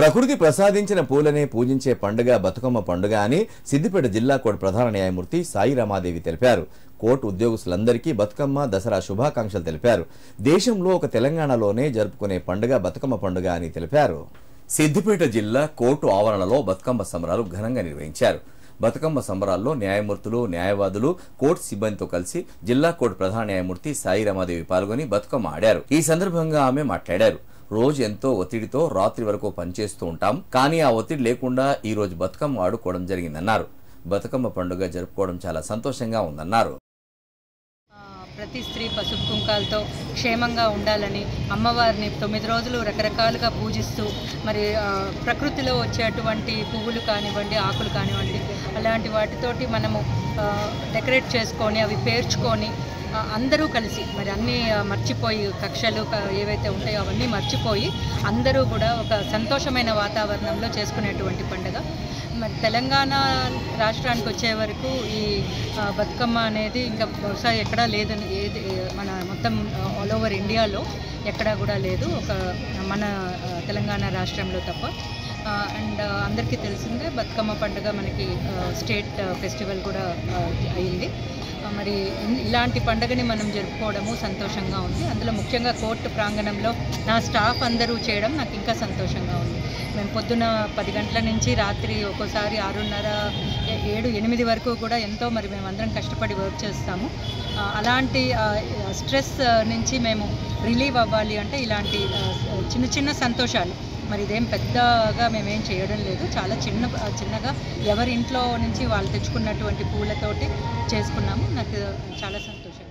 ప్రకృతి ప్రసాదించిన పూలనే పూజించే పండుగ బతుకమ్మ పండుగ అని సిద్దిపేట జిల్లా కోర్టు ప్రధాన న్యాయమూర్తి సాయి రమాదేవి తెలిపారు. కోర్టు ఉద్యోగస్తులందరికీ బతుకమ్మ దసరా శుభాకాంక్షలు తెలిపారు. దేశంలో ఒక తెలంగాణలోనే జరుపుకునే పండుగ బతుకమ్మ పండుగ అని తెలిపారు. సిద్దిపేట జిల్లా కోర్టు ఆవరణలో బతుకమ్మ సంబరాలు ఘనంగా నిర్వహించారు. బతుకమ్మ సంబరాల్లో న్యాయమూర్తులు, న్యాయవాదులు, కోర్టు సిబ్బందితో కలిసి జిల్లా కోర్టు ప్రధాన న్యాయమూర్తి సాయి రమాదేవి పాల్గొని బతుకమ్మ ఆడారు. ఈ సందర్భంగా ఆమె మాట్లాడారు. రోజు ఎంతో ఒత్తిడితో రాత్రి వరకు పనిచేస్తూ ఉంటాం, కానీ ఆ ఒత్తిడి లేకుండా ఈ రోజు బతుకమ్మ ఆడుకోవడం జరిగిందన్నారు. బతుకమ్మ పండుగ జరుపుకోవడం చాలా సంతోషంగా ఉందన్నారు. ప్రతి స్త్రీ పసుపు కుంకాలతో క్షేమంగా ఉండాలని అమ్మవారిని 9 రోజులు రకరకాలుగా పూజిస్తూ మరి ప్రకృతిలో వచ్చేటువంటి పువ్వులు కానివ్వండి, ఆకులు కానివ్వండి, అలాంటి వాటితోటి మనము డెకరేట్ చేసుకొని అవి పేర్చుకొని అందరూ కలిసి మరి అన్నీ మర్చిపోయి కక్షలు ఏవైతే ఉంటాయో అవన్నీ మర్చిపోయి అందరూ కూడా ఒక సంతోషమైన వాతావరణంలో చేసుకునేటువంటి పండుగ. మరి తెలంగాణ రాష్ట్రానికి వచ్చే వరకు ఈ బతుకమ్మ అనేది ఇంకా బహుశా ఎక్కడా లేదని, ఏది మన మొత్తం ఆల్ ఓవర్ ఇండియాలో ఎక్కడా కూడా లేదు, ఒక మన తెలంగాణ రాష్ట్రంలో తప్ప. అండ్ అందరికీ తెలిసిందే బతుకమ్మ పండుగ మనకి స్టేట్ ఫెస్టివల్ కూడా అయింది. మరి ఇలాంటి పండుగని మనం జరుపుకోవడము సంతోషంగా ఉంది. అందులో ముఖ్యంగా కోర్టు ప్రాంగణంలో నా స్టాఫ్ అందరూ చేయడం నాకు ఇంకా సంతోషంగా ఉంది. మేము పొద్దున 10 గంటల నుంచి రాత్రి ఒక్కోసారి 6:30, 7, 8 వరకు కూడా ఎంతో మరి మేమందరం కష్టపడి వర్క్ చేస్తాము. అలాంటి స్ట్రెస్ నుంచి మేము రిలీవ్ అవ్వాలి అంటే ఇలాంటి చిన్న చిన్న సంతోషాలు, మరి ఇదేం పెద్దగా మేమేం చేయడం లేదు, చాలా చిన్నగా ఎవరి ఇంట్లో నుంచి వాళ్ళు తెచ్చుకున్నటువంటి పూలతోటి చేసుకున్నాము. నాకు చాలా సంతోషం.